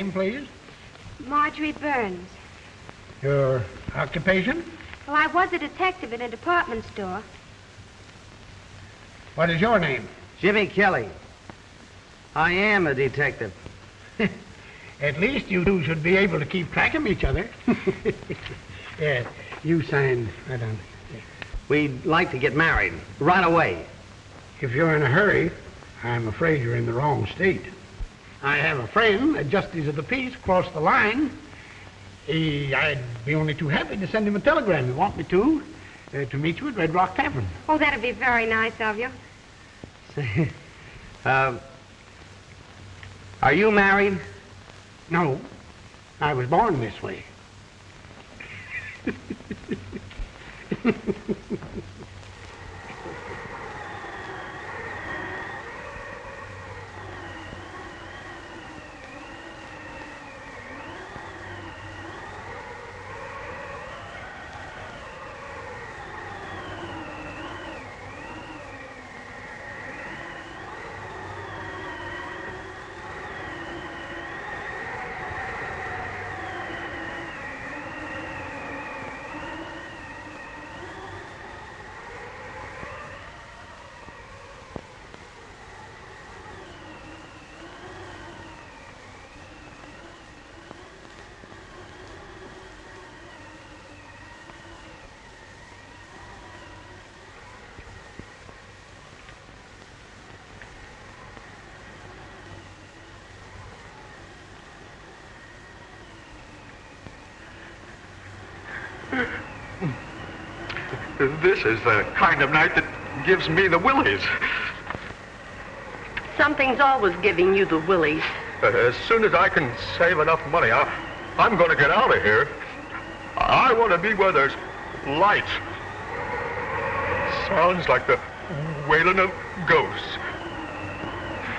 name, please? Marjorie Burns. Your occupation? Well, I was a detective in a department store. What is your name? Jimmy Kelly. I am a detective. At least you two should be able to keep track of each other. Yeah, you signed right on. Yeah. We'd like to get married right away. If you're in a hurry, I'm afraid you're in the wrong state. I have a friend, a justice of the peace, across the line. I'd be only too happy to send him a telegram. You want me to meet you at Red Rock Tavern. Oh, that'd be very nice of you. Are you married? No, I was born this way. This is the kind of night that gives me the willies. Something's always giving you the willies. As soon as I can save enough money, I'm going to get out of here. I want to be where there's light. Sounds like the wailing of ghosts.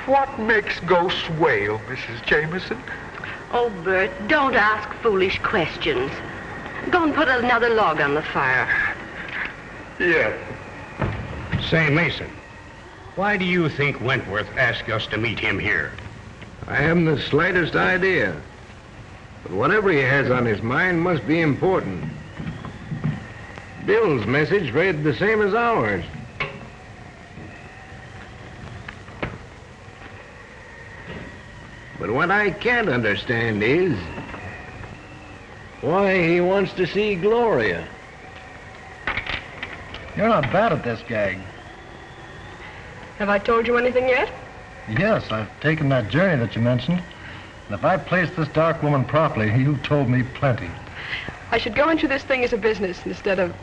What makes ghosts wail, Mrs. Jamison? Oh, Bert, don't ask foolish questions. Go and put another log on the fire. Yes. Say, Mason, why do you think Wentworth asked us to meet him here? I haven't the slightest idea. But whatever he has on his mind must be important. Bill's message read the same as ours. But what I can't understand is why he wants to see Gloria. You're not bad at this, Gag. Have I told you anything yet? Yes, I've taken that journey that you mentioned. And if I placed this dark woman properly, you told me plenty. I should go into this thing as a business instead of...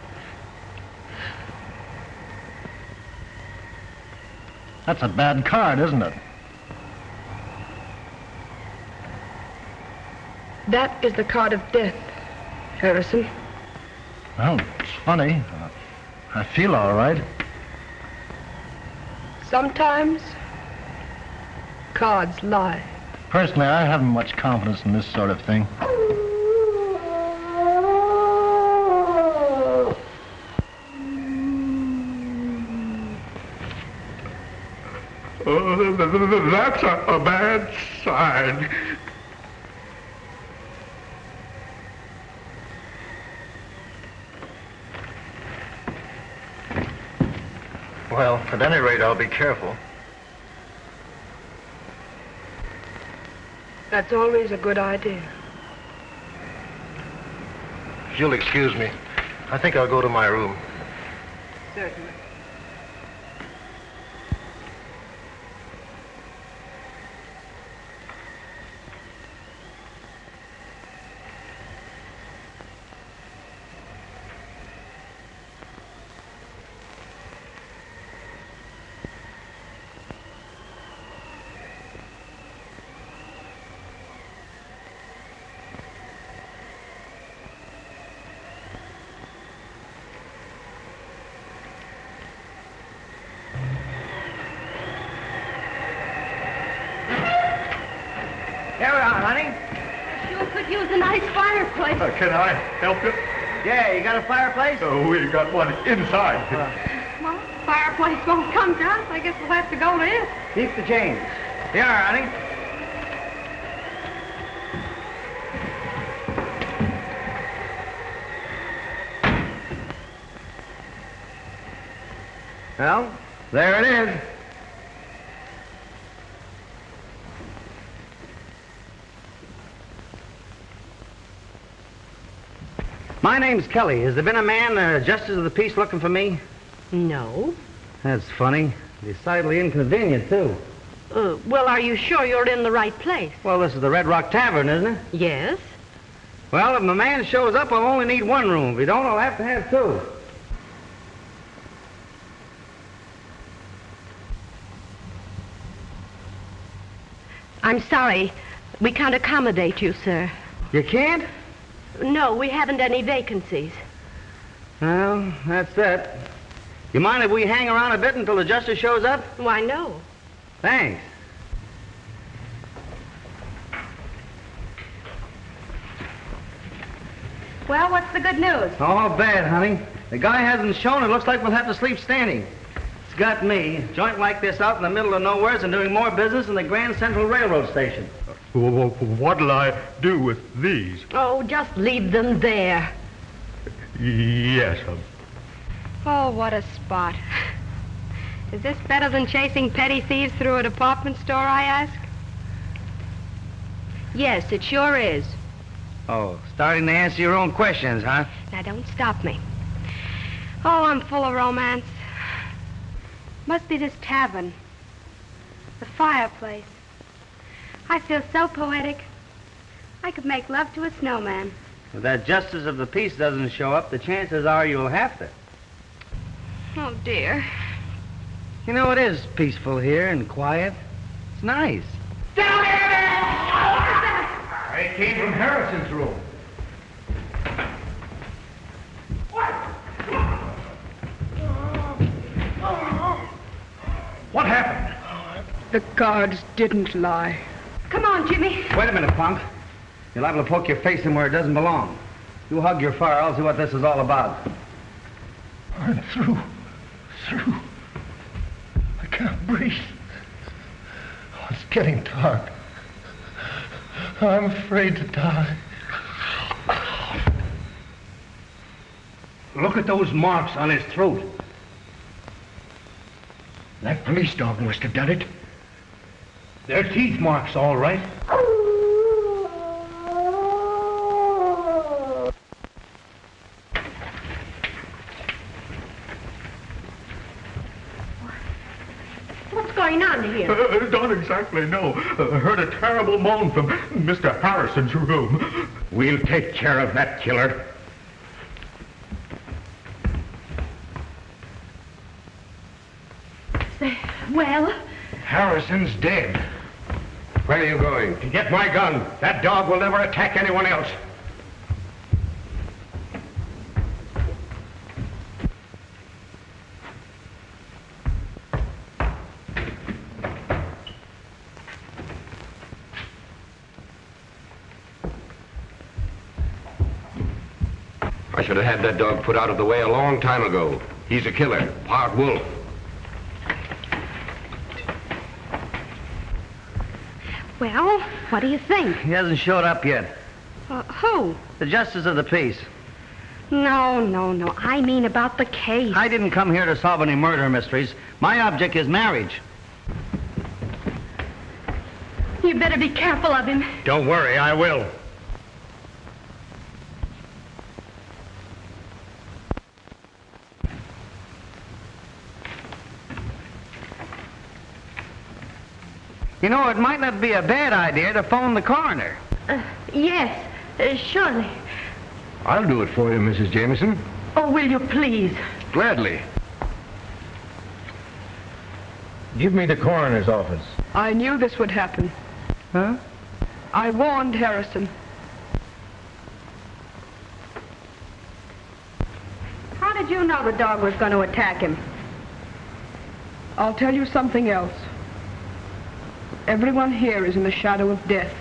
That's a bad card, isn't it? That is the card of death, Harrison. Well, it's funny. I feel all right. Sometimes, cards lie. Personally, I haven't much confidence in this sort of thing. That's a bad sign. Well, at any rate, I'll be careful. That's always a good idea. If you'll excuse me, I think I'll go to my room. Certainly. Here we are, honey. I sure could use a nice fireplace. Can I help you? Yeah, you got a fireplace? We got one inside. Well, fireplace won't come to us. I guess we'll have to go to it. Keep the change. Here, honey. Well, there it is. My name's Kelly. Has there been a man, justice of the peace, looking for me? No. That's funny. Decidedly inconvenient, too. Well, are you sure you're in the right place? Well, this is the Red Rock Tavern, isn't it? Yes. Well, if my man shows up, I'll only need one room. If he don't, I'll have to have two. I'm sorry. We can't accommodate you, sir. You can't? No, we haven't any vacancies. Well, that's that. You mind if we hang around a bit until the justice shows up? Why, no. Thanks. Well, what's the good news? Oh, bad, honey. The guy hasn't shown. It looks like we'll have to sleep standing. It's got me. A joint like this out in the middle of nowheres and doing more business than the Grand Central Railroad Station. What'll I do with these? Oh, just leave them there. Yes, Oh, what a spot. Is this better than chasing petty thieves through a department store, I ask? Yes, it sure is. Oh, starting to answer your own questions, huh? Now, don't stop me. Oh, I'm full of romance. Must be this tavern. The fireplace. I feel so poetic. I could make love to a snowman. If that justice of the peace doesn't show up, the chances are you'll have to. Oh, dear. You know, it is peaceful here and quiet. It's nice. It came from Harrison's room. What happened? The guards didn't lie. Come on, Jimmy. Wait a minute, punk. You're liable to poke your face in where it doesn't belong. You hug your fire, I'll see what this is all about. I'm through. I can't breathe. Oh, it's getting dark. I'm afraid to die. Look at those marks on his throat. That police dog must have done it. They're teeth marks, all right. What's going on here? Don't exactly know. Heard a terrible moan from Mr. Harrison's room. We'll take care of that killer. Well? Harrison's dead. Where are you going? To get my gun. That dog will never attack anyone else. I should have had that dog put out of the way a long time ago. He's a killer, part wolf. Well, what do you think? He hasn't showed up yet. Who? The justice of the peace. No. I mean about the case. I didn't come here to solve any murder mysteries. My object is marriage. You better be careful of him. Don't worry, I will. You know, it might not be a bad idea to phone the coroner. Yes, surely. I'll do it for you, Mrs. Jamison. Oh, will you please? Gladly. Give me the coroner's office. I knew this would happen. Huh? I warned Harrison. How did you know the dog was going to attack him? I'll tell you something else. Everyone here is in the shadow of death.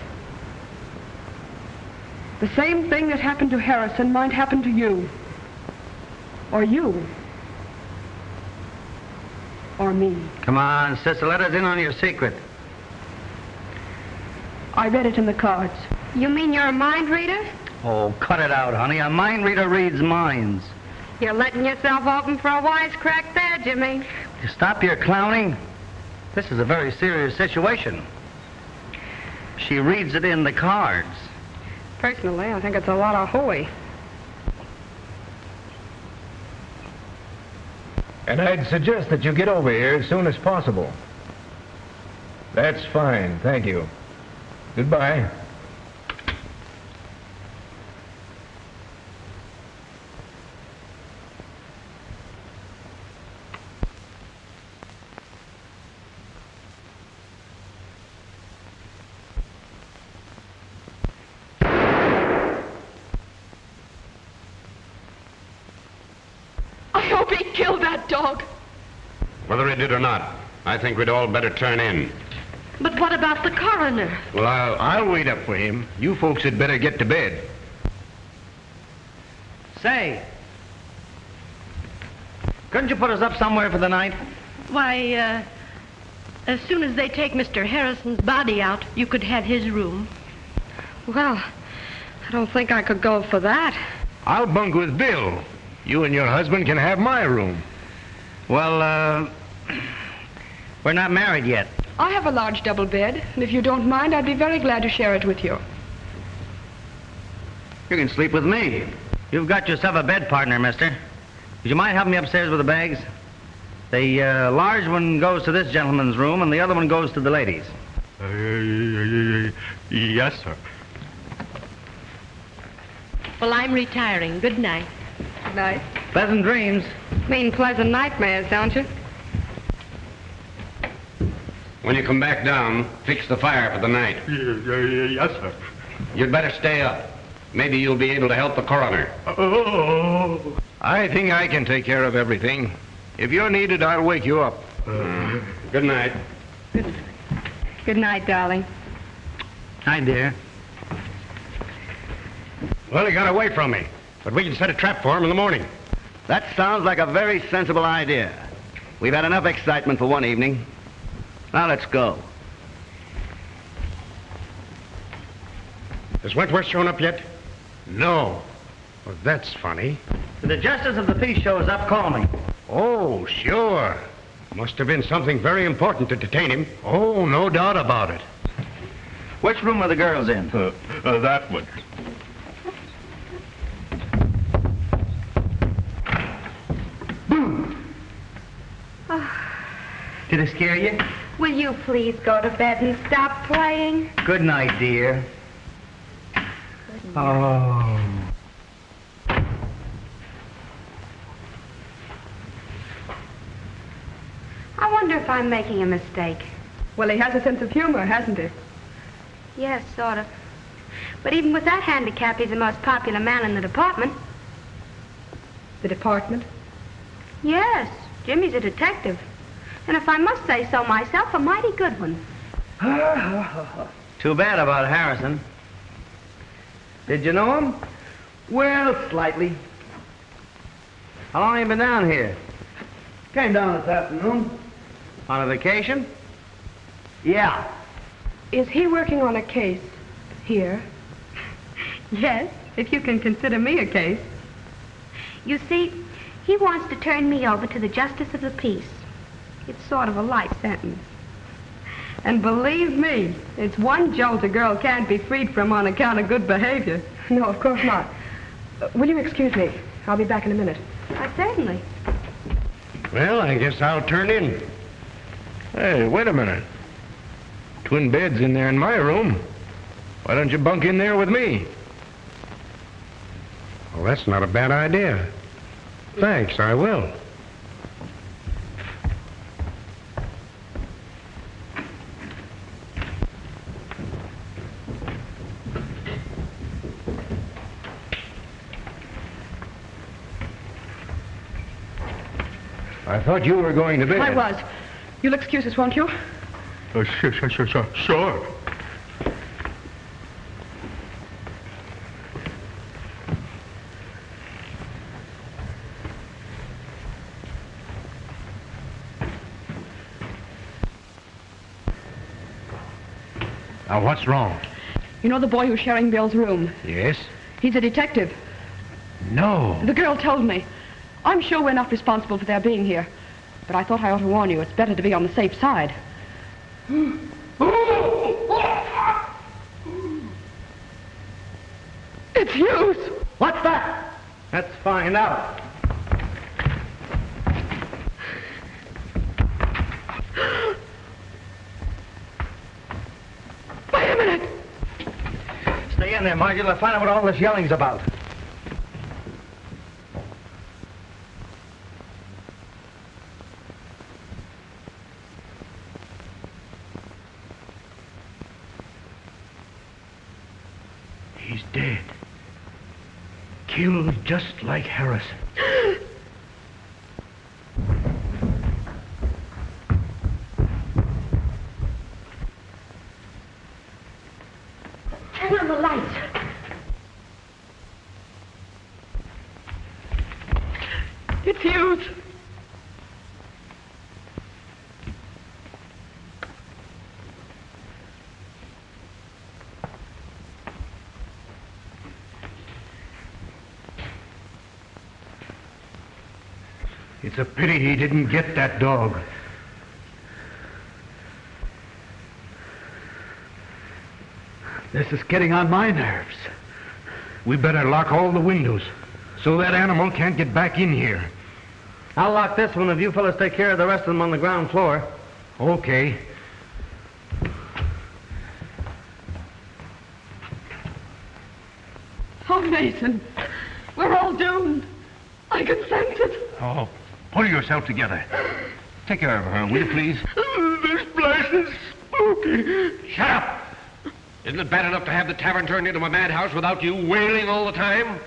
The same thing that happened to Harrison might happen to you. Or you. Or me. Come on, sister, let us in on your secret. I read it in the cards. You mean you're a mind reader? Oh, cut it out, honey. A mind reader reads minds. You're letting yourself open for a wisecrack there, Jimmy. You stop your clowning. This is a very serious situation. She reads it in the cards. Personally, I think it's a lot of hooey. And I'd suggest that you get over here as soon as possible. That's fine, thank you. Goodbye. I hope he killed that dog. Whether he did or not, I think we'd all better turn in. But what about the coroner? Well, I'll wait up for him. You folks had better get to bed. Say, couldn't you put us up somewhere for the night? Why, as soon as they take Mr. Harrison's body out, you could have his room. Well, I don't think I could go for that. I'll bunk with Bill. You and your husband can have my room. Well, we're not married yet. I have a large double bed, and if you don't mind, I'd be very glad to share it with you. You can sleep with me. You've got yourself a bed partner, mister. Would you mind helping me upstairs with the bags? The large one goes to this gentleman's room, and the other one goes to the ladies. Yes, sir. Well, I'm retiring. Good night. Good night. Pleasant dreams. Mean pleasant nightmares, don't you? When you come back down, fix the fire for the night. Yes, sir. You'd better stay up. Maybe you'll be able to help the coroner. Oh. I think I can take care of everything. If you're needed, I'll wake you up. Good night. Good night, darling. Hi, dear. Well, he got away from me, but we can set a trap for him in the morning. That sounds like a very sensible idea. We've had enough excitement for one evening. Now let's go. Has Wentworth shown up yet? No. Well, that's funny. When the justice of the peace shows up, call me. Oh, sure. Must have been something very important to detain him. Oh, no doubt about it. Which room are the girls in? That one. Did it scare you? Will you please go to bed and stop playing? Good night, dear. Oh. I wonder if I'm making a mistake. Well, he has a sense of humor, hasn't he? Yes, sort of. But even with that handicap, he's the most popular man in the department. The department? Yes, Jimmy's a detective. And if I must say so myself, a mighty good one. Too bad about Harrison. Did you know him? Well, slightly. How long have you been down here? Came down this afternoon. On a vacation? Yeah. Is he working on a case here? Yes, If you can consider me a case. you see, he wants to turn me over to the justice of the peace. It's sort of a life sentence. And believe me, it's one jolt a girl can't be freed from on account of good behavior. No, of course not. Will you excuse me? I'll be back in a minute. Certainly. Well, I guess I'll turn in. Hey, wait a minute. Twin beds in there in my room. Why don't you bunk in there with me? Well, that's not a bad idea. Thanks, I will. I thought you were going to bed. I was. You'll excuse us, won't you? Sure. Now, what's wrong? You know the boy who's sharing Bill's room? Yes? He's a detective. No. The girl told me. I'm sure we're not responsible for their being here. but I thought I ought to warn you. It's better to be on the safe side. It's Hughes. What's that? Let's find out. Wait a minute. Stay in there, Marjorie. Let's find out what all this yelling's about. He's dead. Killed just like Harrison. Turn on the lights. It's Hughes. It's a pity he didn't get that dog. This is getting on my nerves. We better lock all the windows so that animal can't get back in here. I'll lock this one if you fellas take care of the rest of them on the ground floor. Okay. Oh, Mason, we're all doomed. I can sense it. Oh, pull yourself together. Take care of her, will you, please? This place is spooky. Shut up! Isn't it bad enough to have the tavern turned into a madhouse without you wailing all the time?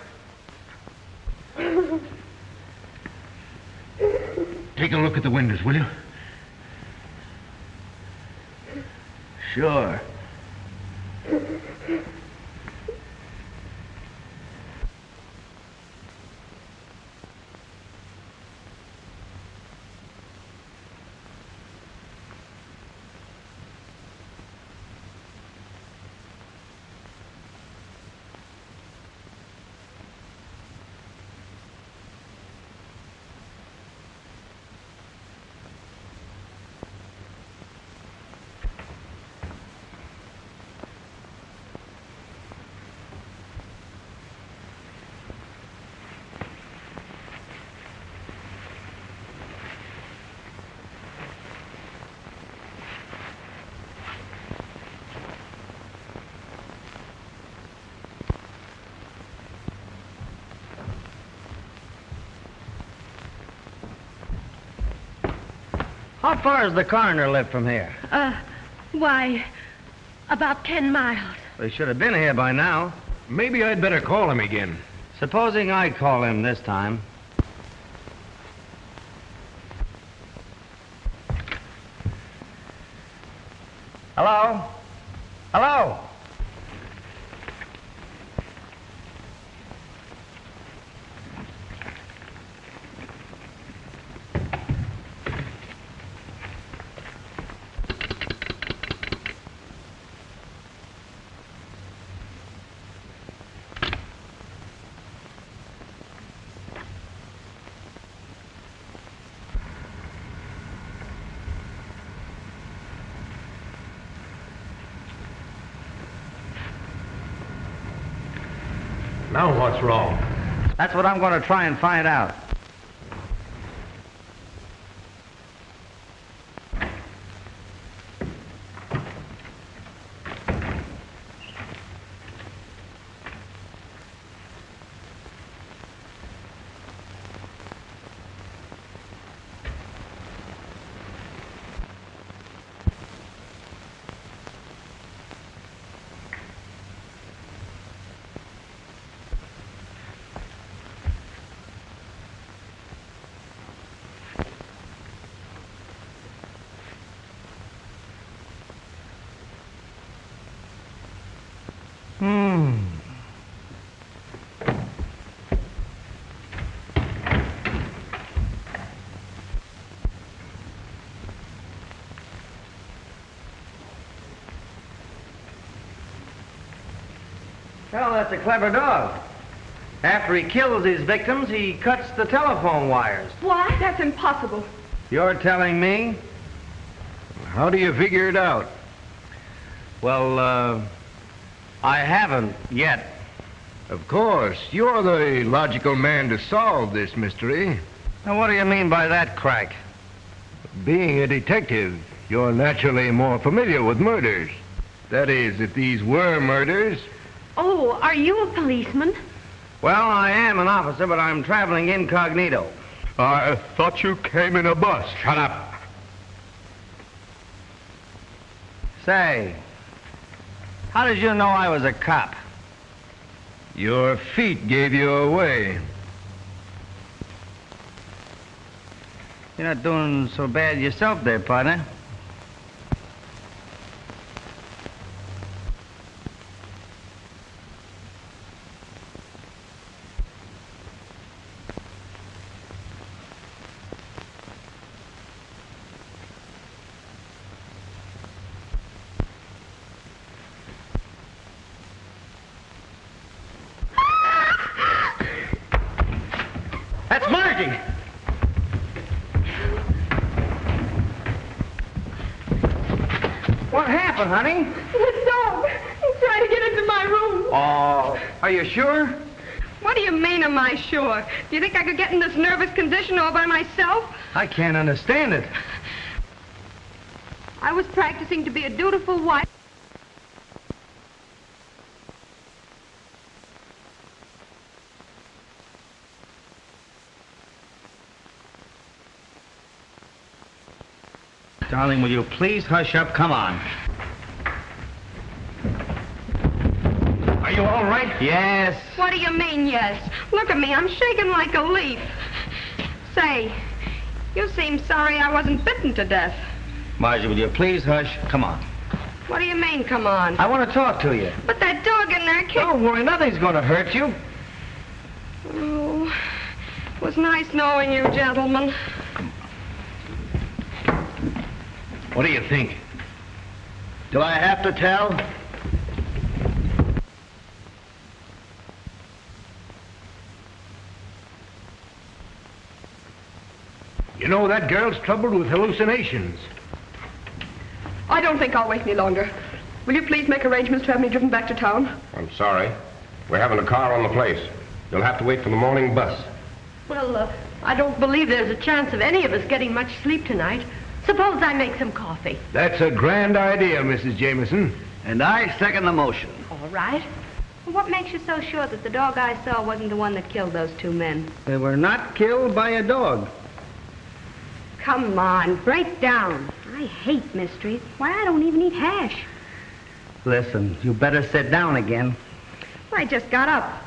Take a look at the windows, will you? Sure. How far does the coroner live from here? Why, about 10 miles. They should have been here by now. Maybe I'd better call him again. Supposing I call him this time. Hello? Hello? Now what's wrong? That's what I'm going to try and find out. Well, that's a clever dog. After he kills his victims, he cuts the telephone wires. What? That's impossible. You're telling me? How do you figure it out? Well, I haven't yet. Of course, you're the logical man to solve this mystery. Now, what do you mean by that, crack? Being a detective, you're naturally more familiar with murders. That is, if these were murders. Oh, are you a policeman? Well, I am an officer, but I'm traveling incognito. I thought you came in a bus. Shut up. Say, how did you know I was a cop? Your feet gave you away. You're not doing so bad yourself there, partner. That's Margie! What happened, honey? The dog. He's trying to get into my room. Oh, are you sure? What do you mean, am I sure? Do you think I could get in this nervous condition all by myself? I can't understand it. I was practicing to be a dutiful wife. Darling, will you please hush up? Come on. Are you all right? Yes. What do you mean, yes? Look at me, I'm shaking like a leaf. Say, you seem sorry I wasn't bitten to death. Margie, will you please hush? Come on. What do you mean, come on? I want to talk to you. But that dog in there kicked... Don't worry, nothing's going to hurt you. Oh, it was nice knowing you, gentlemen. What do you think? Do I have to tell? You know, that girl's troubled with hallucinations. I don't think I'll wait any longer. Will you please make arrangements to have me driven back to town? I'm sorry. We're having a car on the place. You'll have to wait for the morning bus. Well, I don't believe there's a chance of any of us getting much sleep tonight. Suppose I make some coffee. That's a grand idea, Mrs. Jamison. And I second the motion. All right. Well, what makes you so sure that the dog I saw wasn't the one that killed those two men? They were not killed by a dog. Come on, break down. I hate mysteries. Why, I don't even eat hash. Listen, you better sit down again. I just got up.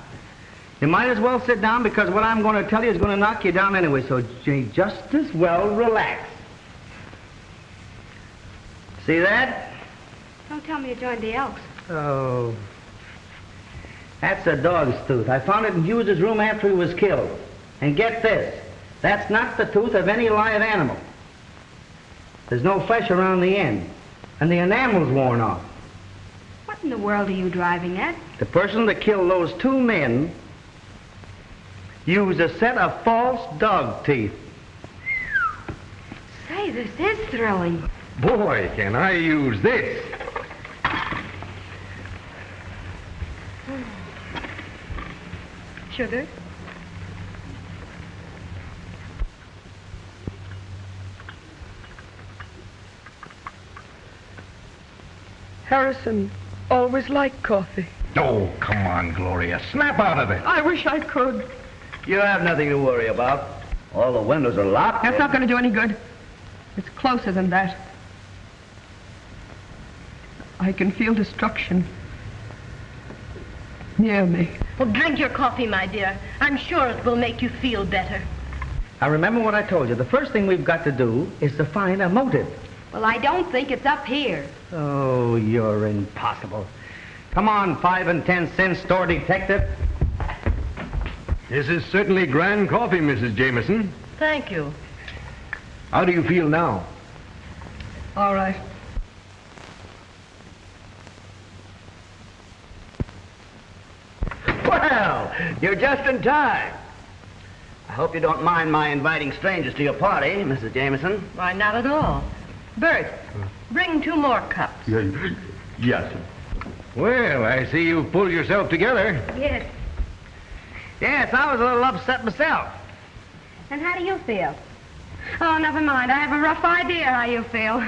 You might as well sit down because what I'm going to tell you is going to knock you down anyway, so you just as well relax. See that? Don't tell me you joined the Elks. Oh. That's a dog's tooth. I found it in Hughes's room after he was killed. And get this, that's not the tooth of any live animal. There's no flesh around the end, and the enamel's worn off. What in the world are you driving at? The person that killed those two men used a set of false dog teeth. Say, this is thrilling. Boy, can I use this. Sugar? Harrison always liked coffee. Oh, come on, Gloria. Snap out of it. I wish I could. You have nothing to worry about. All the windows are locked. That's not going to do any good. It's closer than that. I can feel destruction near me. Well, drink your coffee, my dear. I'm sure it will make you feel better. Now remember what I told you. The first thing we've got to do is to find a motive. Well, I don't think it's up here. Oh, you're impossible. Come on, 5 and 10 cent store detective. This is certainly grand coffee, Mrs. Jamison. Thank you. How do you feel now? All right. Well, you're just in time. I hope you don't mind my inviting strangers to your party, Mrs. Jamison. Why, not at all. Bert, bring 2 more cups. Yes. Well, I see you've pulled yourself together. Yes. Yes, I was a little upset myself. And how do you feel? Oh, never mind. I have a rough idea how you feel.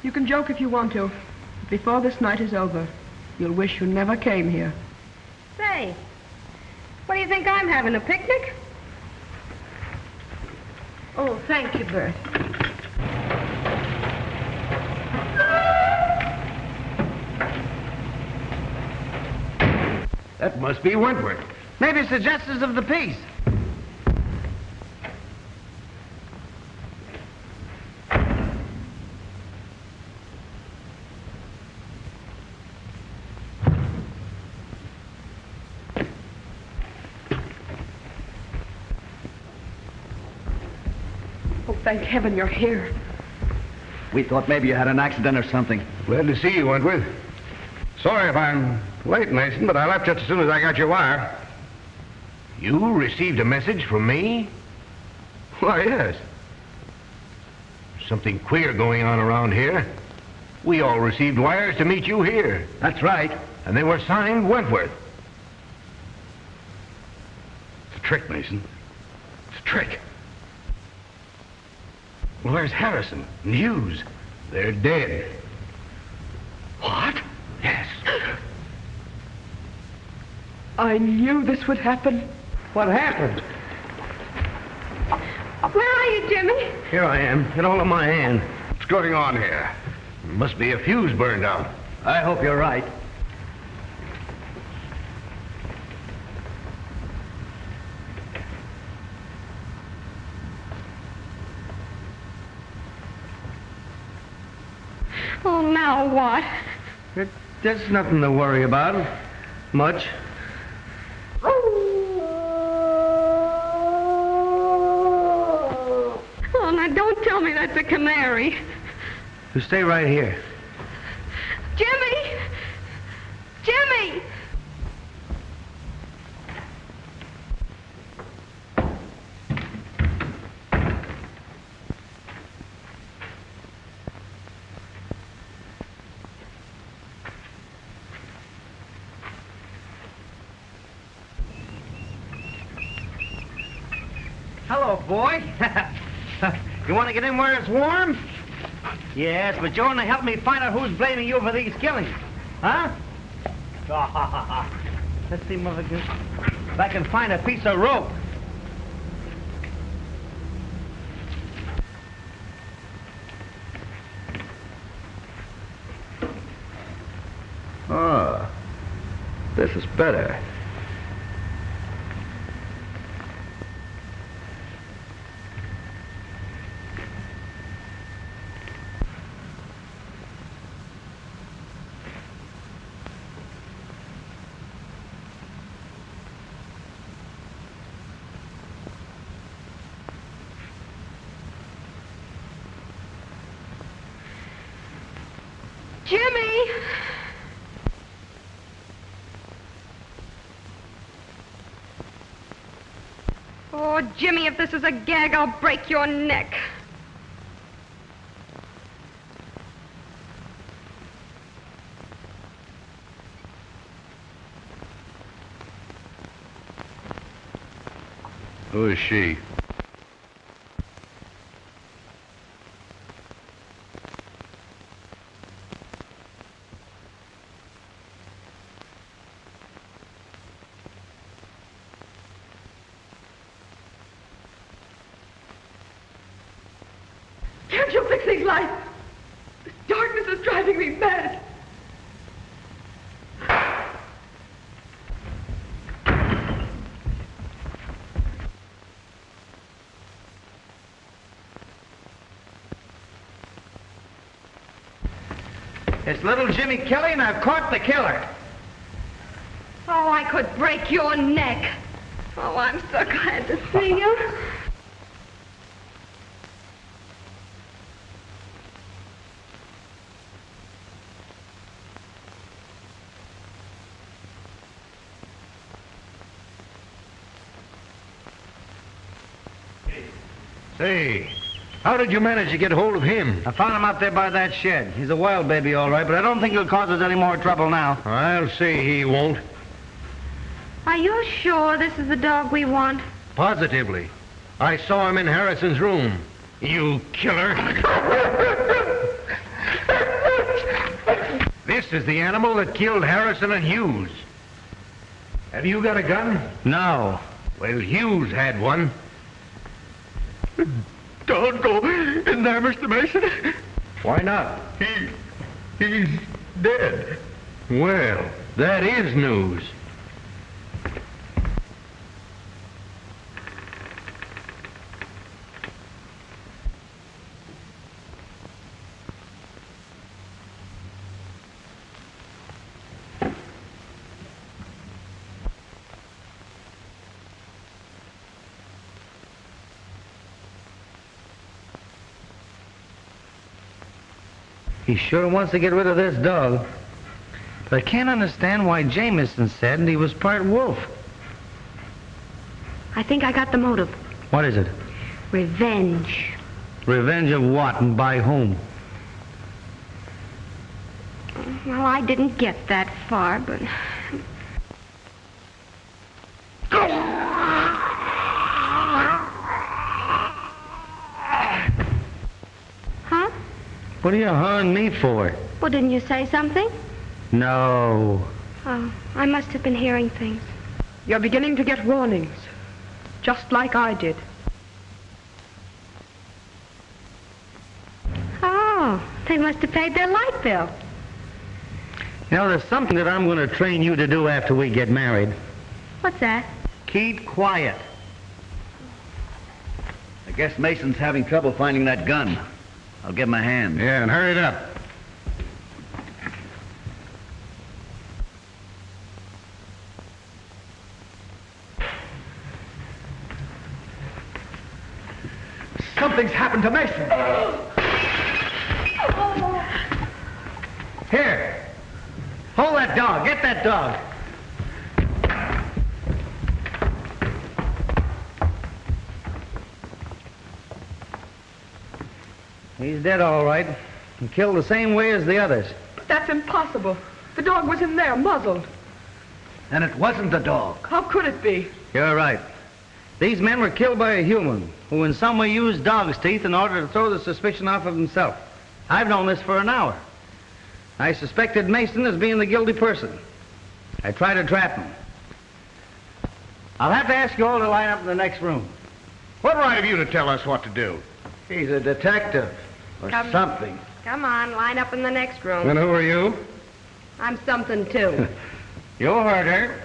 You can joke if you want to. Before this night is over, you'll wish you never came here. Say, what do you think I'm having, a picnic? Oh, thank you, Bert. That must be Wentworth. Maybe it's the justice of the peace. Oh, thank heaven you're here. We thought maybe you had an accident or something. Glad to see you, Wentworth. Sorry if I'm late, Mason, but I left just as soon as I got your wire. You received a message from me? Why, yes. Something queer going on around here. We all received wires to meet you here. That's right. And they were signed Wentworth. It's a trick, Mason. It's a trick. Well, there's Harrison and Hughes. They're dead. What? Yes. I knew this would happen. What happened? Where are you, Jimmy? Here I am. It all in my hand. What's going on here? Must be a fuse burned out. I hope you're right. Oh, now what? There's nothing to worry about. Much. Oh, now don't tell me that's a canary. You stay right here. Jimmy! Jimmy! Hello, boy. You want to get in where it's warm? Yes, but you're going to help me find out who's blaming you for these killings. Huh? Let's see, Mother Goose. If I can find a piece of rope. Ah, this is better. Jimmy! Oh, Jimmy, if this is a gag, I'll break your neck. Who is she? Can't you fix these lights? This darkness is driving me mad. It's little Jimmy Kelly, and I've caught the killer. Oh, I could break your neck. Oh, I'm so glad to see you. Say, how did you manage to get hold of him? I found him out there by that shed. He's a wild baby, all right, but I don't think he'll cause us any more trouble now. I'll say he won't. Are you sure this is the dog we want? Positively. I saw him in Harrison's room. You killer. This is the animal that killed Harrison and Hughes. Have you got a gun? No. Well, Hughes had one. Don't go in there, Mr. Mason. Why not? He's dead. Well, that is news. He sure wants to get rid of this dog. But I can't understand why Jamison said he was part wolf. I think I got the motive. What is it? Revenge. Revenge of what and by whom? Well, I didn't get that far, but... Huh? What are you hawing me for? Well, didn't you say something? No. Oh, I must have been hearing things. You're beginning to get warnings, just like I did. Oh, they must have paid their light bill. You know, there's something that I'm going to train you to do after we get married. What's that? Keep quiet. I guess Mason's having trouble finding that gun. I'll give him a hand. Yeah, and hurry it up. Something's happened to Mason. Here. Hold that dog. Get that dog. He's dead, all right. And killed the same way as the others. That's impossible. The dog was in there, muzzled. And it wasn't the dog. How could it be? You're right. These men were killed by a human who in some way used dog's teeth in order to throw the suspicion off of himself. I've known this for an hour. I suspected Mason as being the guilty person. I tried to trap him. I'll have to ask you all to line up in the next room. What right have you to tell us what to do? He's a detective or something. Come on, line up in the next room. And who are you? I'm something, too. You heard her.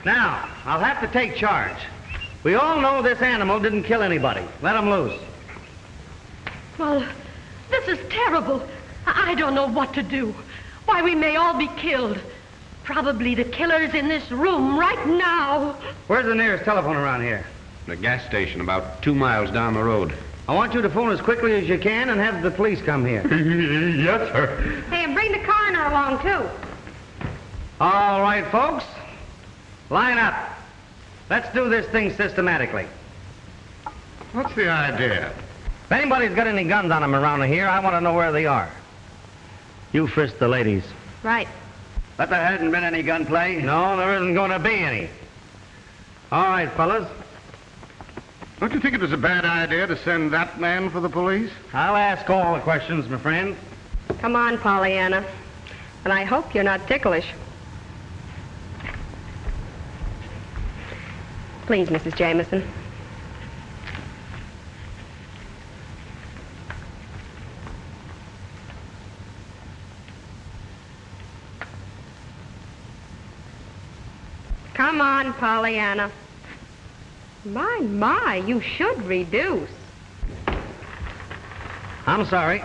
Now, I'll have to take charge. We all know this animal didn't kill anybody. Let him loose. Well, this is terrible. I don't know what to do. Why, we may all be killed. Probably the killer's in this room right now. Where's the nearest telephone around here? The gas station, about 2 miles down the road. I want you to phone as quickly as you can and have the police come here. Yes, sir. Hey, and bring the coroner along, too. All right, folks. Line up. Let's do this thing systematically. What's the idea? If anybody's got any guns on them around here, I want to know where they are. You frisk the ladies. Right. But there hasn't been any gunplay. No, there isn't going to be any. All right, fellas. Don't you think it was a bad idea to send that man for the police? I'll ask all the questions, my friend. Come on, Pollyanna. And I hope you're not ticklish. Please, Mrs. Jamison. Come on, Pollyanna. My, you should reduce. I'm sorry.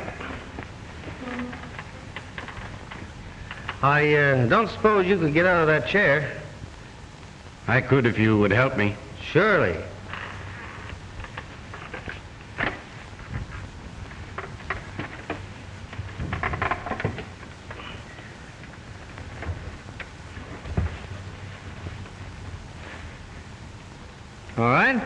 I don't suppose you could get out of that chair. I could if you would help me. Surely. All right.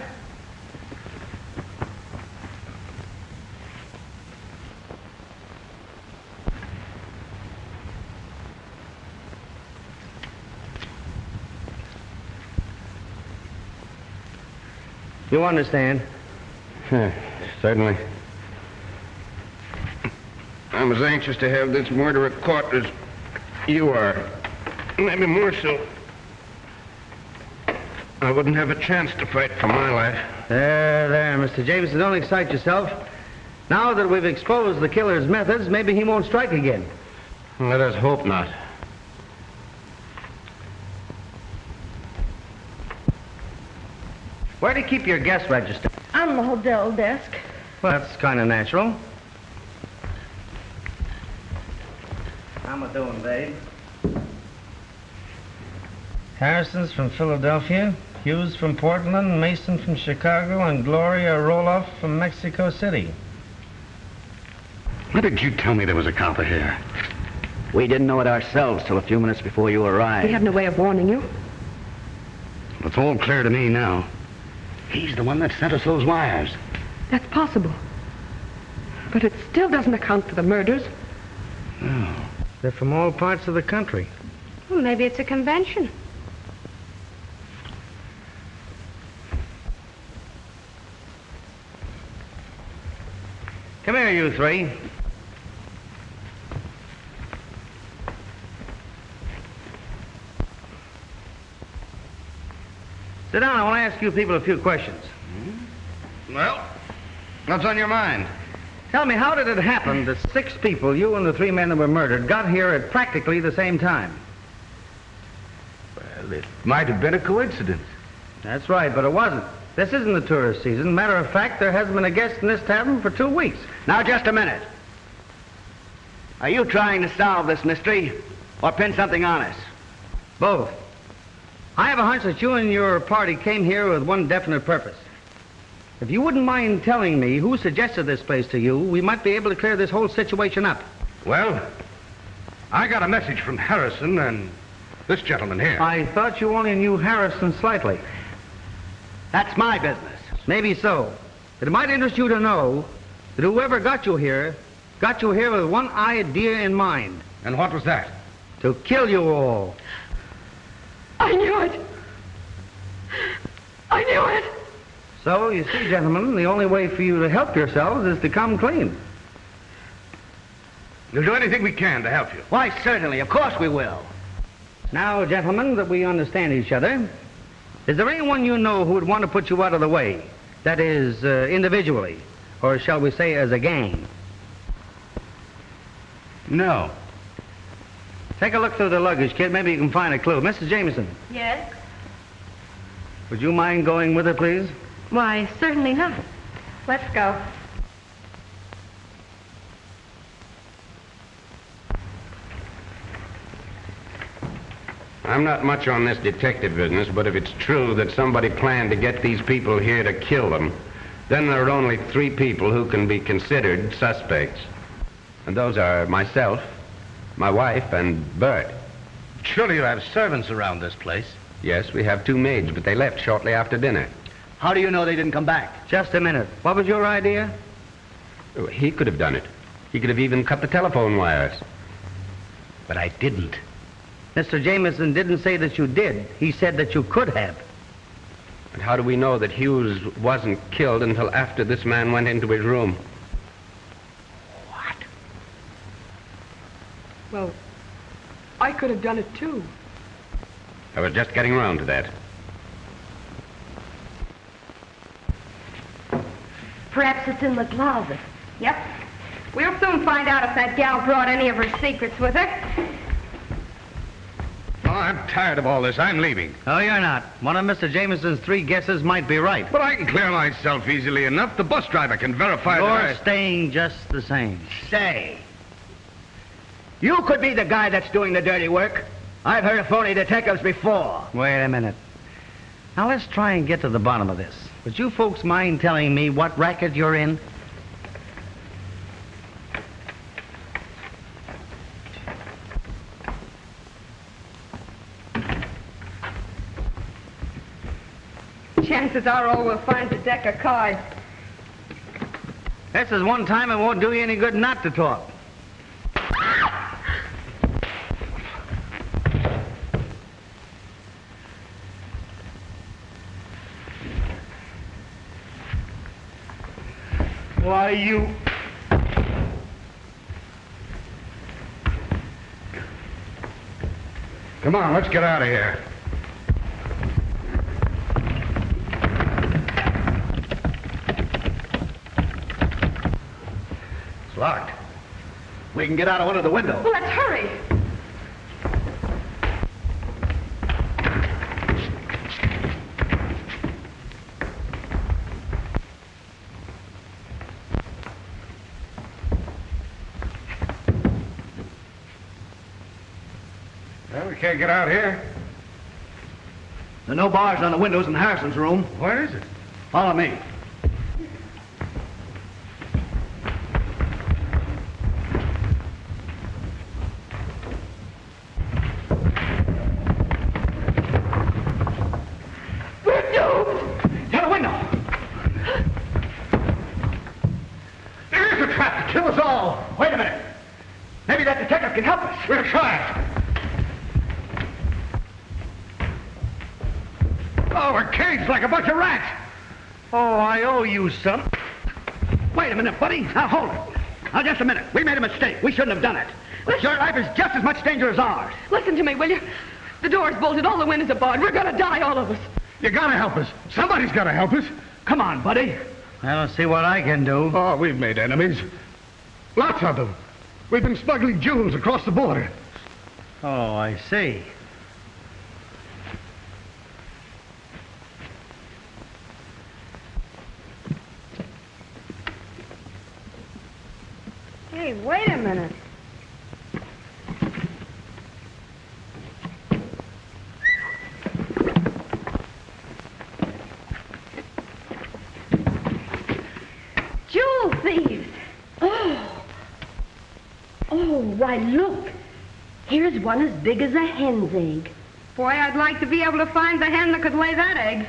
You understand? Certainly. I'm as anxious to have this murderer caught as you are. Maybe more so. I wouldn't have a chance to fight for my life. There, Mr. Jamison, don't excite yourself. Now that we've exposed the killer's methods, maybe he won't strike again. Let us hope not. Where do you keep your guest register? On the hotel desk. Well, that's kind of natural. How am I doing, babe? Harrison's from Philadelphia, Hughes from Portland, Mason from Chicago, and Gloria Roloff from Mexico City. Why did you tell me there was a copper here? We didn't know it ourselves till a few minutes before you arrived. We had no way of warning you. It's all clear to me now. He's the one that sent us those wires. That's possible. But it still doesn't account for the murders. No. They're from all parts of the country. Well, maybe it's a convention. Come here, you three. Sit down. I want to ask you people a few questions. Well, what's on your mind? Tell me, how did it happen that 6 people, you and the 3 men that were murdered, got here at practically the same time? Well, it might have been a coincidence. That's right, but it wasn't. This isn't the tourist season. Matter of fact, there hasn't been a guest in this tavern for 2 weeks. Now, just a minute. Are you trying to solve this mystery or pin something on us? Both. I have a hunch that you and your party came here with one definite purpose. If you wouldn't mind telling me who suggested this place to you, we might be able to clear this whole situation up. Well, I got a message from Harrison and this gentleman here. I thought you only knew Harrison slightly. That's my business. Maybe so. But it might interest you to know that whoever got you here with one idea in mind. And what was that? To kill you all. I knew it. I knew it. So, you see, gentlemen, the only way for you to help yourselves is to come clean. We'll do anything we can to help you. Why, certainly. Of course we will. Now, gentlemen, that we understand each other, is there anyone you know who would want to put you out of the way? That is, individually, or shall we say as a gang? No. Take a look through the luggage, kid. Maybe you can find a clue. Mrs. Jamison, Yes? would you mind going with her, please? Why, certainly not. Let's go. I'm not much on this detective business, but if it's true that somebody planned to get these people here to kill them, then there are only 3 people who can be considered suspects. And those are myself, my wife, and Bert. Surely you have servants around this place. Yes, we have 2 maids, but they left shortly after dinner. How do you know they didn't come back? Just a minute. What was your idea? He could have done it. He could have even cut the telephone wires. But I didn't. Mr. Jamison didn't say that you did. He said that you could have. And how do we know that Hughes wasn't killed until after this man went into his room? What? Well, I could have done it too. I was just getting around to that. Perhaps it's in the closet. Yep. We'll soon find out if that gal brought any of her secrets with her. Oh, I'm tired of all this. I'm leaving. Oh, you're not. One of Mr. Jamison's 3 guesses might be right. But I can clear myself easily enough. The bus driver can verify that You're staying just the same. Say, you could be the guy that's doing the dirty work. I've heard of phony detectives before. Wait a minute. Now, let's try and get to the bottom of this. Would you folks mind telling me what racket you're in? Chances are all we'll find is a deck of cards. This is one time it won't do you any good not to talk. Why, you... Come on, let's get out of here. It's locked. We can get out of one of the windows. Well, let's hurry. Well, we can't get out here. There are no bars on the windows in Harrison's room. Where is it? Follow me. We're doomed. To the window. There is a trap to kill us all. Wait a minute. Maybe that detective can help us. We'll try. Oh, we're caged like a bunch of rats. Oh, I owe you some. Wait a minute, buddy. Now, hold it. Now, just a minute. We made a mistake. We shouldn't have done it. But your life is just as much danger as ours. Listen to me, will you? The door's bolted, all the windows are barred. We're gonna die, all of us. You gotta help us. Somebody's gotta help us. Come on, buddy. I don't see what I can do. Oh, we've made enemies. Lots of them. We've been smuggling jewels across the border. Oh, I see. Hey, wait a minute. Jewel thieves! Oh, why, look. Here's one as big as a hen's egg. Boy, I'd like to be able to find the hen that could lay that egg.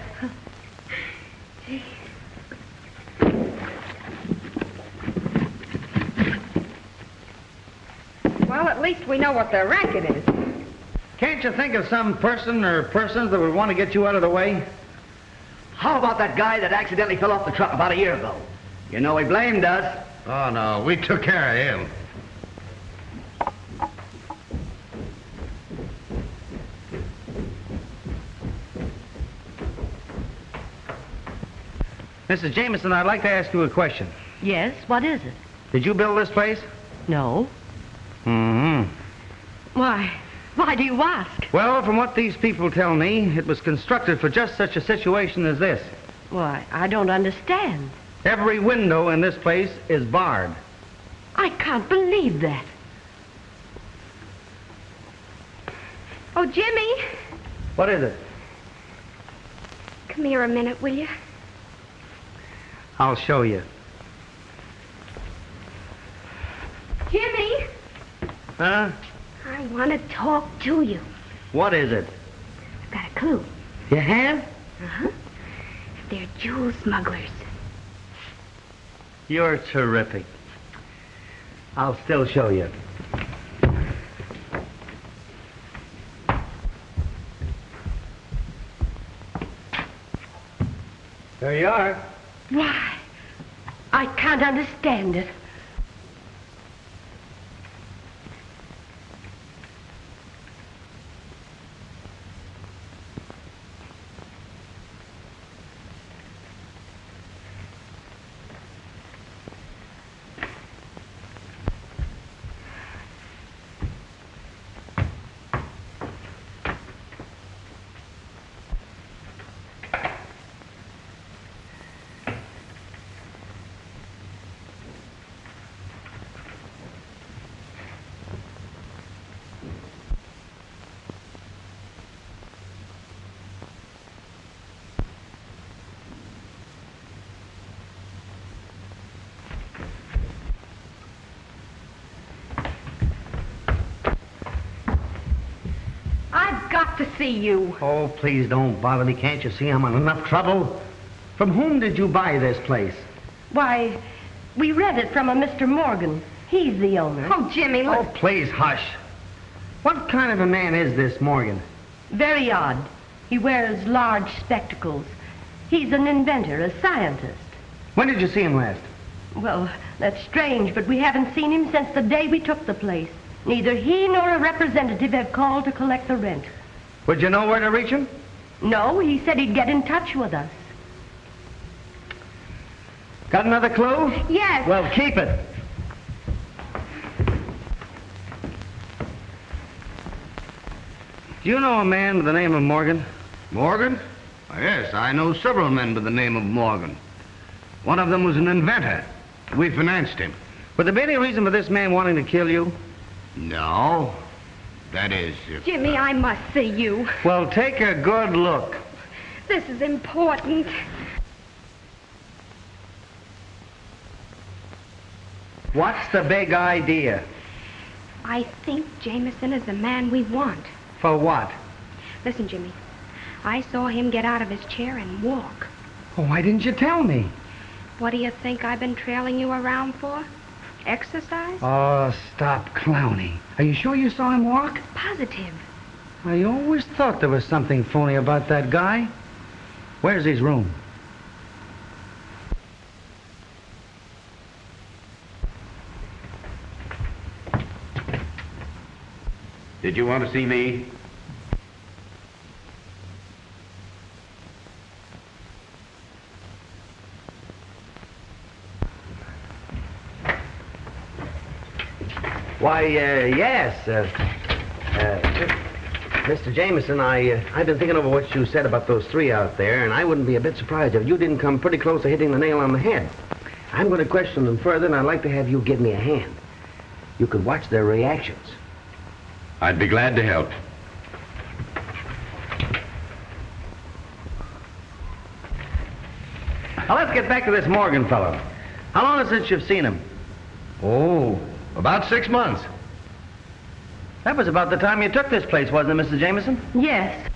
Well, at least we know what the racket is. Can't you think of some person or persons that would want to get you out of the way? How about that guy that accidentally fell off the truck about a year ago? You know he blamed us. Oh, no, we took care of him. Mrs. Jamison, I'd like to ask you a question. Yes, what is it? Did you build this place? No. Mm-hmm. Why do you ask? Well, from what these people tell me, it was constructed for just such a situation as this. Why, I don't understand. Every window in this place is barred. I can't believe that. Oh, Jimmy, What is it? come here a minute, will you? I'll show you. Jimmy, Huh? I want to talk to you. What is it? I've got a clue. You have? Uh-huh. They're jewel smugglers. You're terrific. I'll still show you. There you are. Why, I can't understand it. to see you. Oh, please don't bother me. Can't you see I'm in enough trouble? From whom did you buy this place? Why, we rent it from a Mr. Morgan. He's the owner. Oh, Jimmy, look. Oh, please, hush. What kind of a man is this Morgan? Very odd. He wears large spectacles. He's an inventor, a scientist. When did you see him last? Well, that's strange, but we haven't seen him since the day we took the place. Neither he nor a representative have called to collect the rent. Would you know where to reach him? No, he said he'd get in touch with us. Got another clue? Yes. Well, keep it. Do you know a man by the name of Morgan? Morgan? Yes, I know several men by the name of Morgan. One of them was an inventor. We financed him. Would there be any reason for this man wanting to kill you? No. That is, if... Jimmy, I must see you. Well, take a good look. This is important. What's the big idea? I think Jamison is the man we want. For what? Listen, Jimmy. I saw him get out of his chair and walk. Oh, why didn't you tell me? What do you think I've been trailing you around for? Exercise? Oh, stop clowning. Are you sure you saw him walk? Positive. I always thought there was something phony about that guy. Where's his room? Did you want to see me? Why, yes. Mr. Jamison, I've been thinking over what you said about those three out there, and I wouldn't be a bit surprised if you didn't come pretty close to hitting the nail on the head. I'm going to question them further, and I'd like to have you give me a hand. You could watch their reactions. I'd be glad to help. Now, let's get back to this Morgan fellow. How long is it since you've seen him? Oh, about 6 months. That was about the time you took this place, wasn't it, Mrs. Jamison? Yes.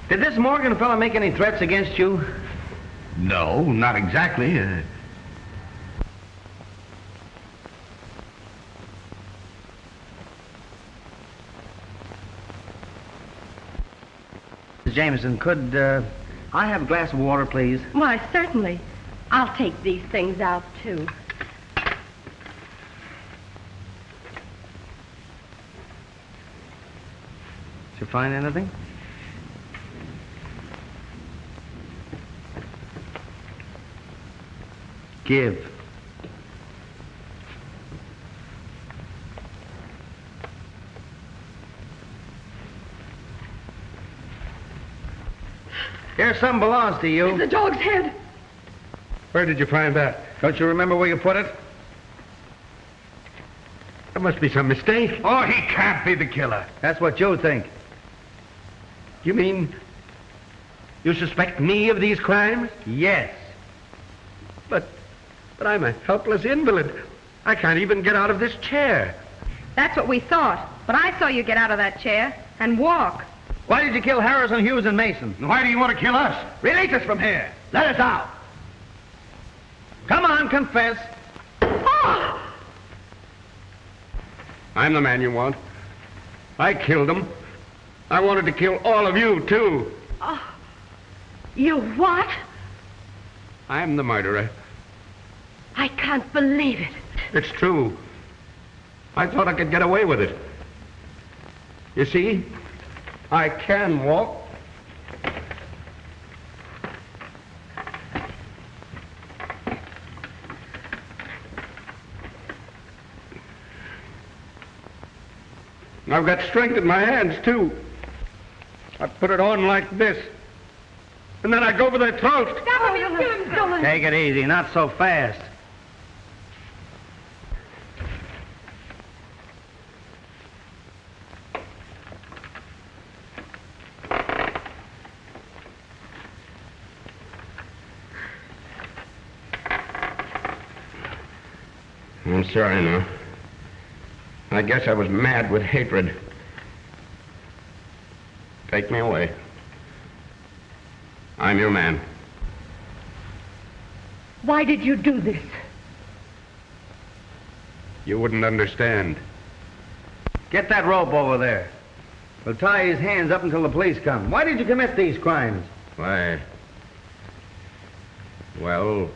Did this Morgan fella make any threats against you? No, not exactly. Mr. Jamison, could I have a glass of water, please? Why, certainly. I'll take these things out, too. Did you find anything? Give. Here, something belongs to you. It's the dog's head. Where did you find that? Don't you remember where you put it? There must be some mistake. Oh, he can't be the killer. That's what you think. You mean you suspect me of these crimes? Yes. But I'm a helpless invalid. I can't even get out of this chair. That's what we thought. But I saw you get out of that chair and walk. Why did you kill Harrison, Hughes, and Mason? Why do you want to kill us? Release us from here. Let us out. Come on, confess. I'm the man you want. I killed him. I wanted to kill all of you, too. You what? I'm the murderer. I can't believe it. It's true. I thought I could get away with it. You see, I can walk. I've got strength in my hands, too. I put it on like this. And then I go for their throats. Stop him, you kill him, Dylan. Take it easy, not so fast. I'm sorry now. I guess I was mad with hatred. Take me away. I'm your man. Why did you do this? You wouldn't understand. Get that rope over there. We'll tie his hands up until the police come. Why did you commit these crimes? Why? Well,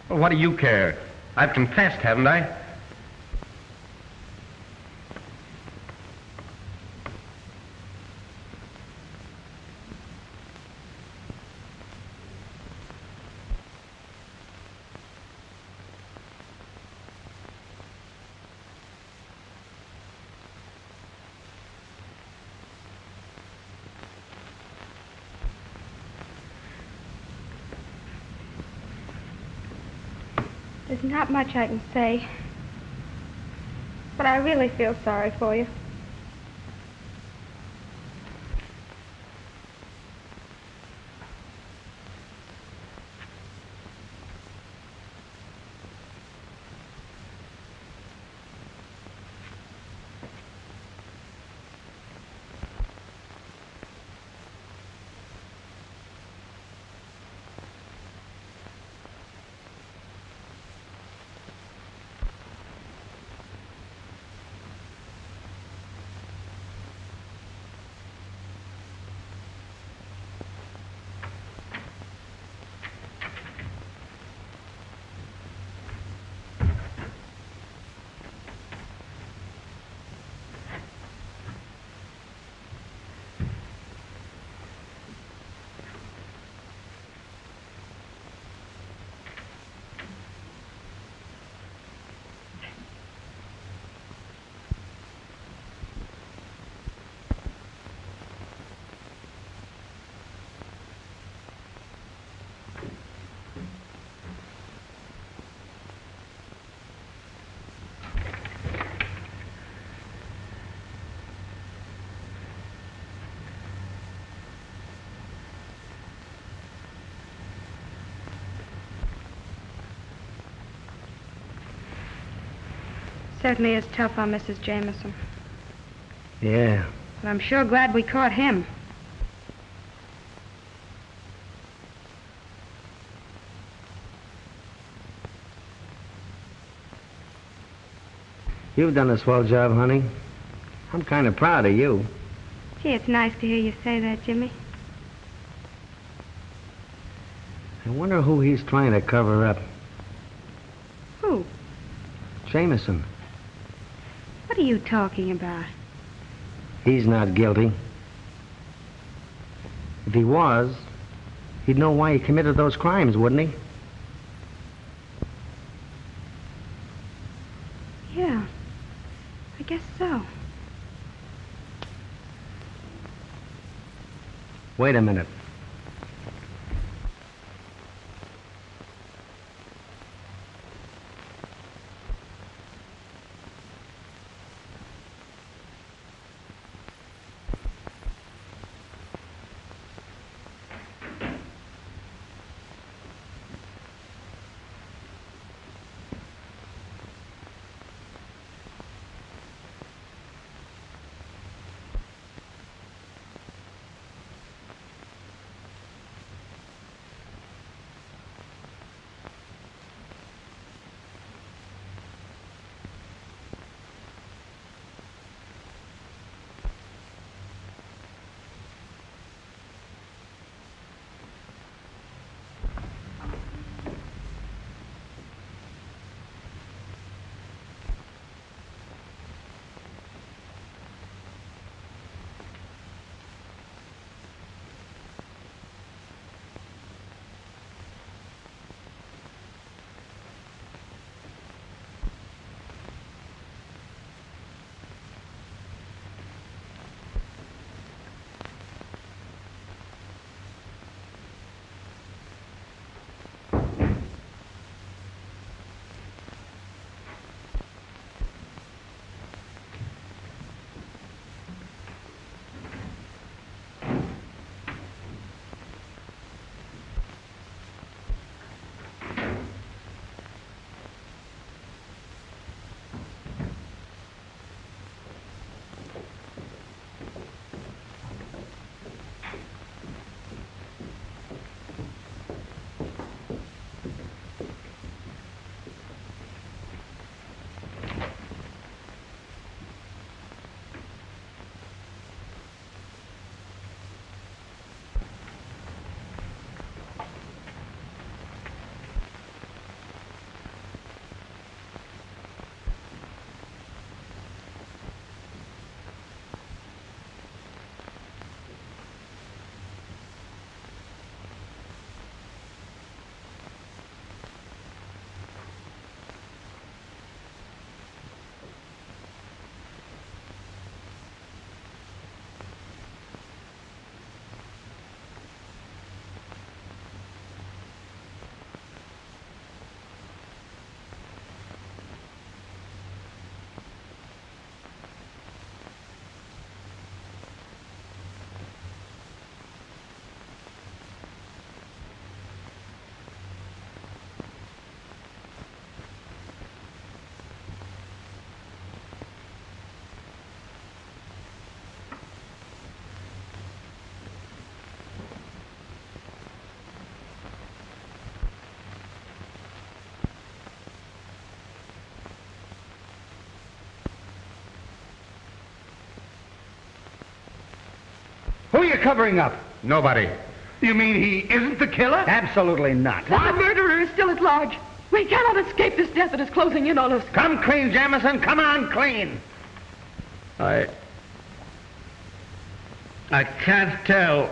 what do you care? I've confessed, haven't I? There's not much I can say, but I really feel sorry for you. Certainly is tough on Mrs. Jamison. Yeah. But I'm sure glad we caught him. You've done a swell job, honey. I'm kind of proud of you. Gee, it's nice to hear you say that, Jimmy. I wonder who he's trying to cover up. Who? Jamison. What are you talking about? He's not guilty. If he was, he'd know why he committed those crimes, wouldn't he? Yeah, I guess so. Wait a minute. are you covering up? Nobody. You mean he isn't the killer? Absolutely not. The murderer is still at large. We cannot escape this death that is closing in on us. Come clean, Jamison. Come on, clean. I can't tell.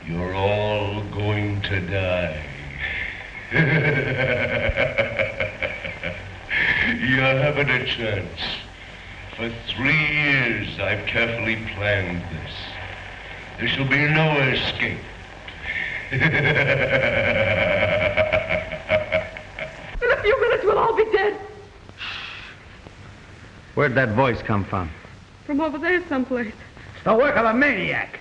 You're all going to die. You haven't a chance. For 3 years, I've carefully planned this. There shall be no escape. In a few minutes, we'll all be dead. Where'd that voice come from? From over there someplace. It's the work of a maniac.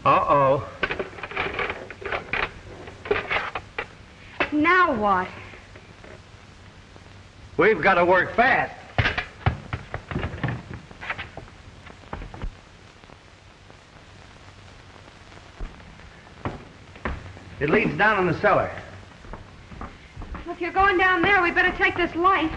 Uh-oh. Now what? We've got to work fast. It leads down in the cellar. Well, if you're going down there, we better take this light.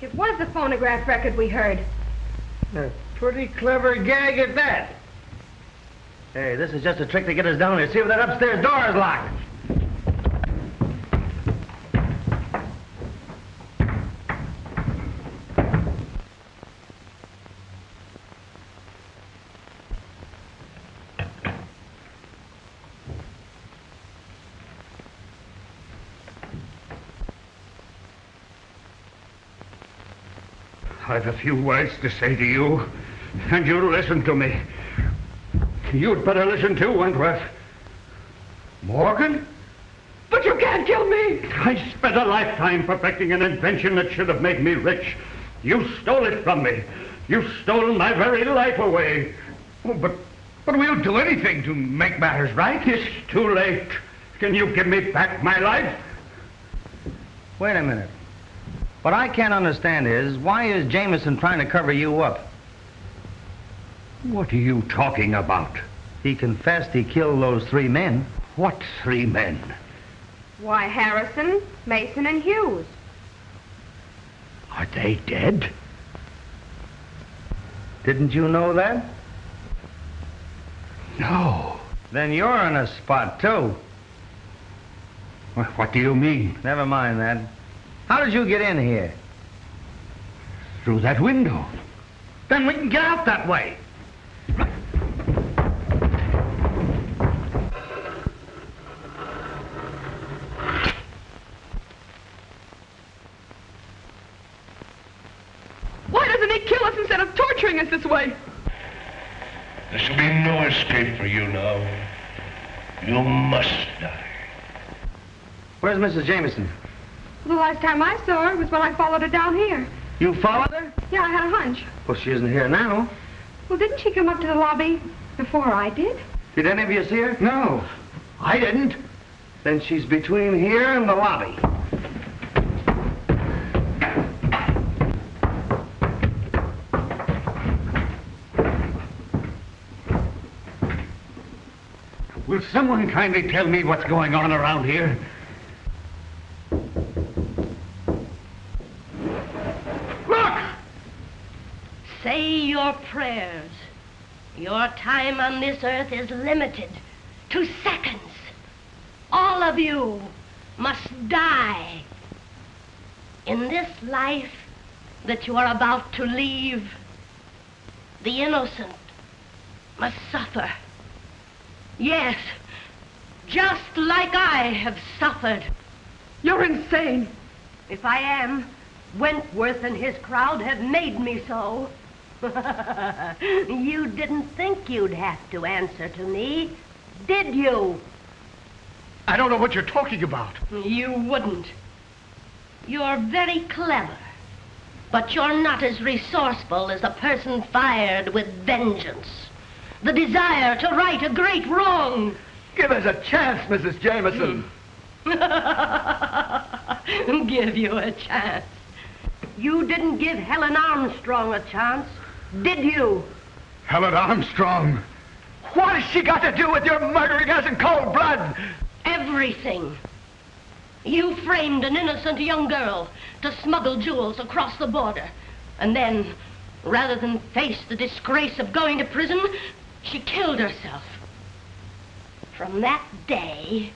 It was the phonograph record we heard. A pretty clever gag at that. Hey, this is just a trick to get us down here. See if that upstairs door is locked. I've a few words to say to you, and you'll listen to me. You'd better listen too, Wentworth. Morgan? But you can't kill me! I spent a lifetime perfecting an invention that should have made me rich. You stole it from me. You've stolen my very life away. Oh, but we'll do anything to make matters right. It's too late. Can you give me back my life? Wait a minute. What I can't understand is, why is Jamison trying to cover you up? What are you talking about? He confessed he killed those 3 men. What 3 men? Why, Harrison, Mason, and Hughes. Are they dead? Didn't you know that? No. Then you're in a spot, too. What do you mean? Never mind that. How did you get in here? Through that window. Then we can get out that way. instead of torturing us this way. There shall be no escape for you now. You must die. Where's Mrs. Jamison? The last time I saw her was when I followed her down here. You followed her? Yeah, I had a hunch. Well, she isn't here now. Well, didn't she come up to the lobby before I did? Did any of you see her? No, I didn't. Then she's between here and the lobby. Will someone kindly tell me what's going on around here? Look! Say your prayers. Your time on this earth is limited to seconds. All of you must die. In this life that you are about to leave, the innocent must suffer. Yes, just like I have suffered. You're insane. If I am, Wentworth and his crowd have made me so. You didn't think you'd have to answer to me, did you? I don't know what you're talking about. You wouldn't. You're very clever, but you're not as resourceful as a person fired with vengeance. The desire to right a great wrong. Give us a chance, Mrs. Jamison. Give you a chance. You didn't give Helen Armstrong a chance, did you? Helen Armstrong? What has she got to do with your murdering us in cold blood? Everything. You framed an innocent young girl to smuggle jewels across the border. And then, rather than face the disgrace of going to prison, she killed herself. From that day,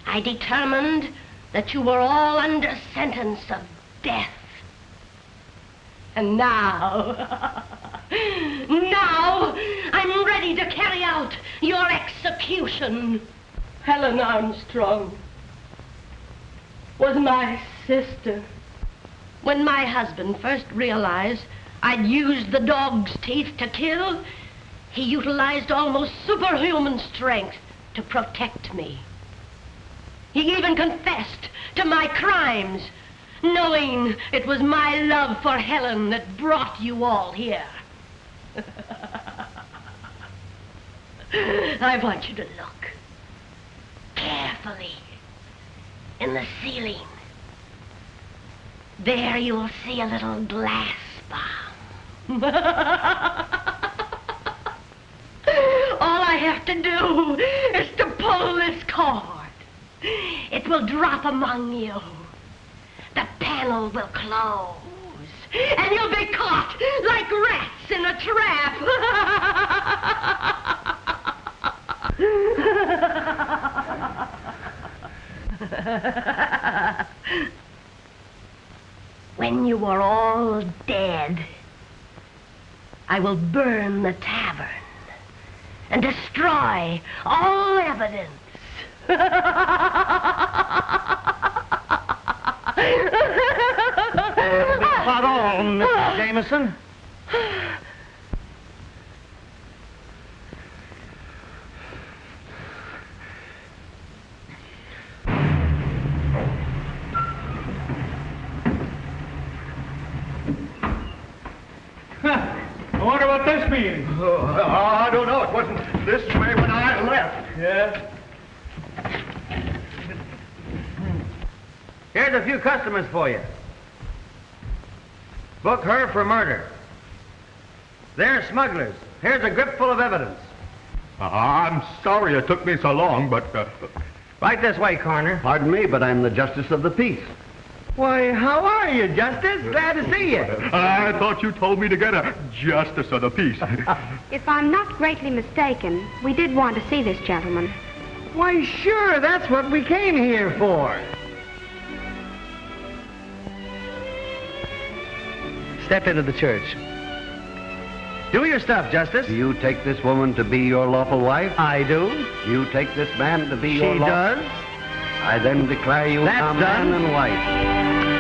I determined that you were all under sentence of death. And now, I'm ready to carry out your execution. Helen Armstrong was my sister. When my husband first realized I'd used the dog's teeth to kill, he utilized almost superhuman strength to protect me. He even confessed to my crimes, knowing it was my love for Helen that brought you all here. I want you to look carefully in the ceiling. There you'll see a little glass bomb. All I have to do is to pull this cord. It will drop among you. The panel will close, and you'll be caught like rats in a trap. When you are all dead, I will burn the tavern and destroy all evidence. Not all, Mrs. Jamison. I wonder what this means. I don't know. It wasn't this way when I left. Yeah? Here's a few customers for you. Book her for murder. They're smugglers. Here's a grip full of evidence. I'm sorry it took me so long, but... Right this way, Coroner. Pardon me, but I'm the Justice of the Peace. Why, how are you, Justice? Glad to see you. I thought you told me to get a Justice of the Peace. If I'm not greatly mistaken, we did want to see this gentleman. Why, sure, that's what we came here for. Step into the church. Do your stuff, Justice. Do you take this woman to be your lawful wife? I do. You take this man to be your She lawful... does. I then declare you That's a man done. and wife.